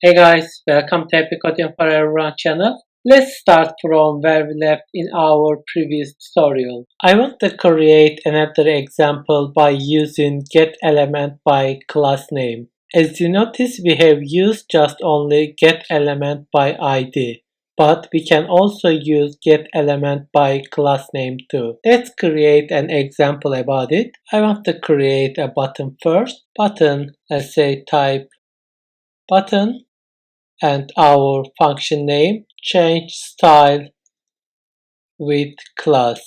Hey guys, welcome to Happy Coding for Everyone channel. Let's start from where we left in our previous tutorial. I want to create another example by using getElement by class name. As you notice, we have used just only getElement by ID, but we can also use getElement by class name too. Let's create an example about it. I want to create a button first. Button, let's say type button, and our function name change style with class.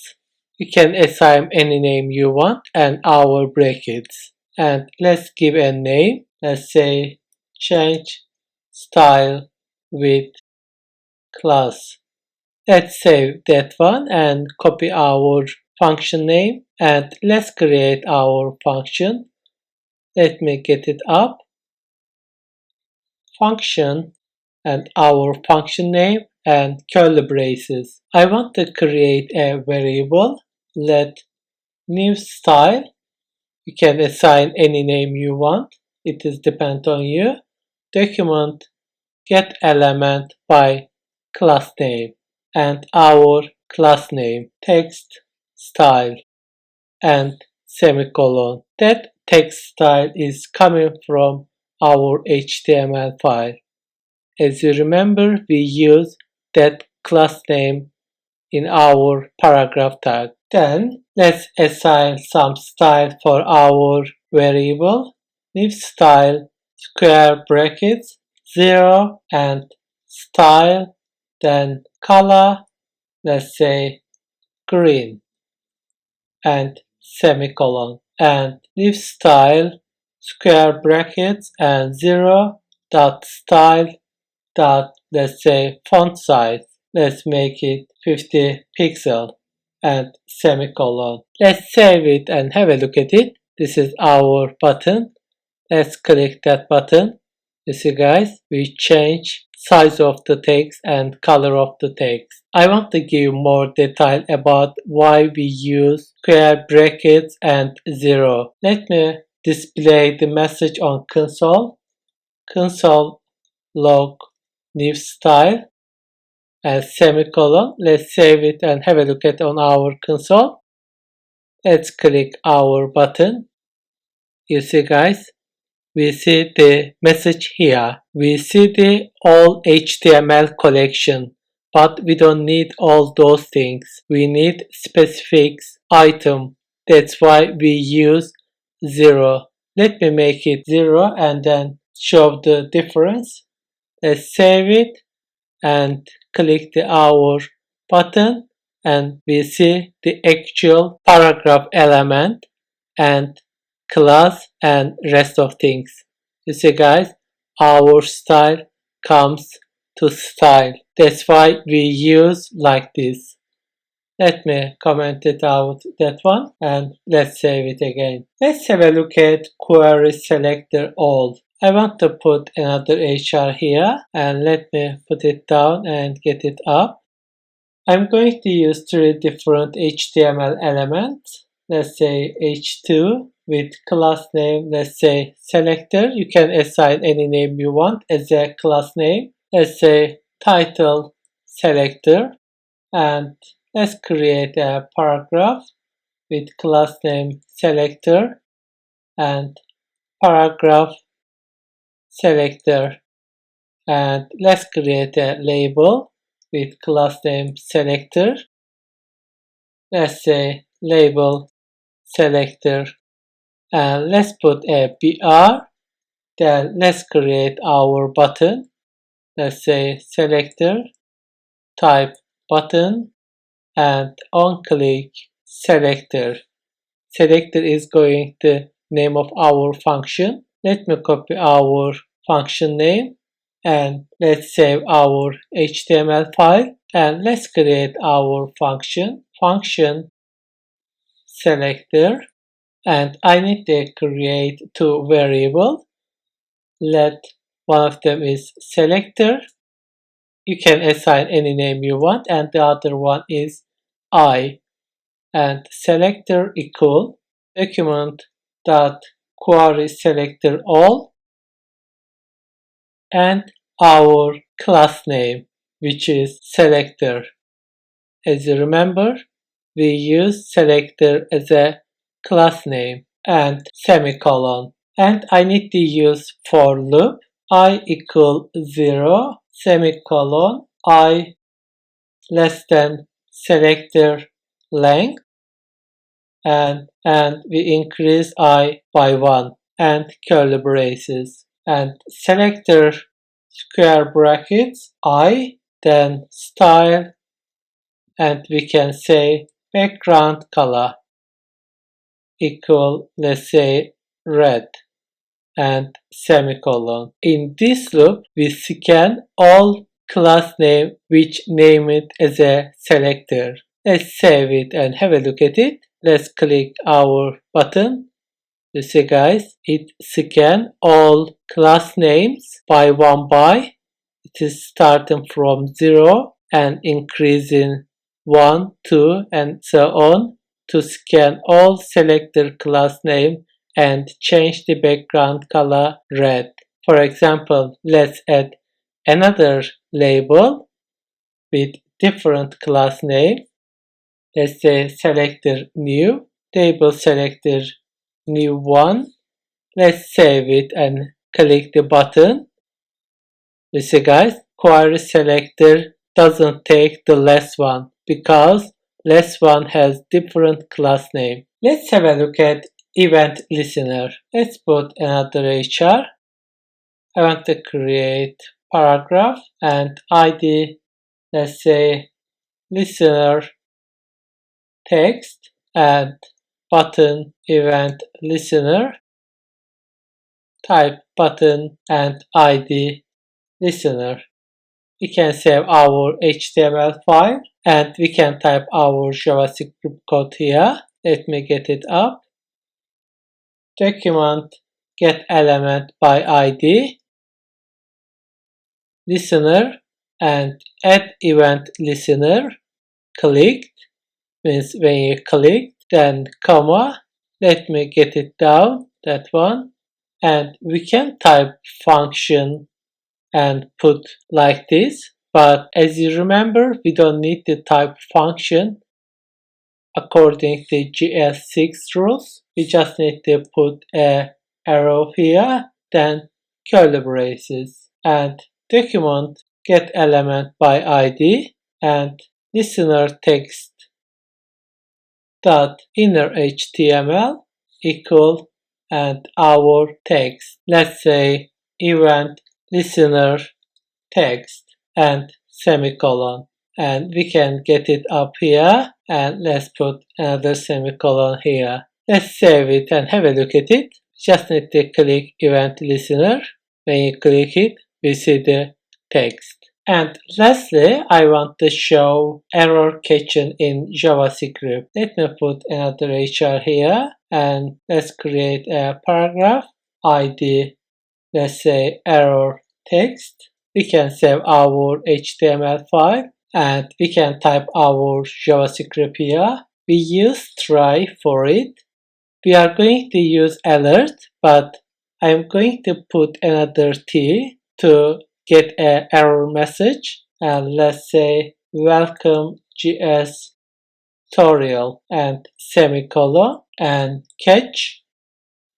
You can assign any name you want and our brackets. And let's give a name. Let's say change style with class. Let's save that one and copy our function name, and let's create our function. Let me get it up. Function and our function name and curly braces. I want to create a variable. Let new style. You can assign any name you want. It is depend on you. Document get element by class name and our class name text style and semicolon. That text style is coming from our HTML file. As you remember, we use that class name in our paragraph tag. Then let's assign some style for our variable. New style, square brackets, 0 and style, then color, let's say green and semicolon, and new style, square brackets and 0 dot style dot, let's say font size. Let's make it 50 pixel and semicolon. Let's save it and have a look at it. This is our button. Let's click that button. You see guys, we change size of the text and color of the text. I want to give more detail about why we use square brackets and 0. Let me display the message on console. Console log new style and semicolon. Let's save it and have a look at on our console. Let's click our button. You see guys, we see the message here. We see the all HTML collection, but we don't need all those things. We need specific item. That's why we use 0. Let me make it 0 and then show the difference. Let's save it and click the our button, and we see the actual paragraph element and class and rest of things. You see guys, our style comes to style. That's why we use like this. Let me comment it out that one and let's save it again. Let's have a look at query selector all. I want to put another HR here and let me put it down and get it up. I'm going to use 3 different HTML elements. Let's say H2 with class name, let's say selector. You can assign any name you want as a class name. Let's say title selector, and let's create a paragraph with class name selector and paragraph selector, and let's create a label with class name selector. Let's say label selector, and let's put a BR. Then let's create our button. Let's say selector type button and on click selector. Selector is going to name of our function. Let me copy our function name and let's save our HTML file and let's create our function selector, and I need to create 2 variables. Let one of them is selector. You can assign any name you want, and the other one is I, and selector equal document dot query selector all, and our class name, which is selector. As you remember, we use selector as a class name and semicolon. And I need to use for loop I equal 0 semicolon I less than selector length and we increase I by 1 and curly braces and selector square brackets I then style and we can say background color equal, let's say, red and semicolon. In this loop, we scan all class name which name it as a selector. Let's save it and have a look at it. Let's click our button. You see guys, it scan all class names by one by. It is starting from 0 and increasing 1, 2 and so on to scan all selector class name and change the background color red. For example, let's add another label with different class name. Let's say selector new, table selector new one. Let's save it and click the button. You see guys, query selector doesn't take the last one because last one has different class name. Let's have a look at event listener. Let's put another HR. I want to create paragraph and ID, let's say listener text and button event listener. Type button and ID listener. We can save our HTML file and we can type our JavaScript code here. Let me get it up. Document get element by ID listener and add event listener clicked means when you click then comma. Let me get it down, that one, and we can type function and put like this, but as you remember we don't need to type function according to GS6 rules. We just need to put a arrow here, then curly braces and document get element by ID and listener text dot inner HTML equal and our text. Let's say event listener text and semicolon, and we can get it up here and let's put another semicolon here. Let's save it and have a look at it. Just need to click event listener. When you click it, we see the text. And lastly, I want to show error catching in JavaScript. Let me put another HR here and let's create a paragraph ID, let's say error text. We can save our HTML file and we can type our JavaScript here. We use try for it. We are going to use alert, but I'm going to put another T to get an error message and let's say welcome JS tutorial and semicolon and catch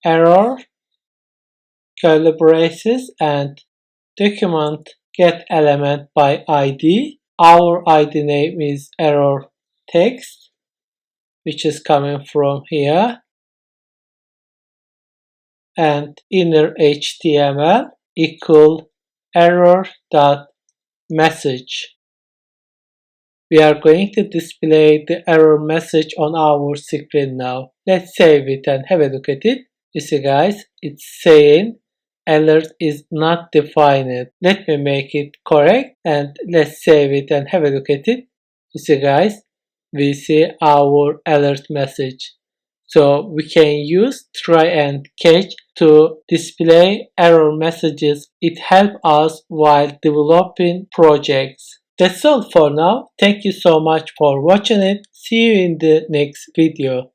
error curly braces and document get element by ID. Our ID name is error text, which is coming from here, and inner HTML equal error.message. We are going to display the error message on our screen now. Let's save it and have a look at it. You see guys, it's saying alert is not defined. Let me make it correct and let's save it and have a look at it. You see guys, we see our alert message. So we can use try and catch to display error messages. It helps us while developing projects. That's all for now. Thank you so much for watching it. See you in the next video.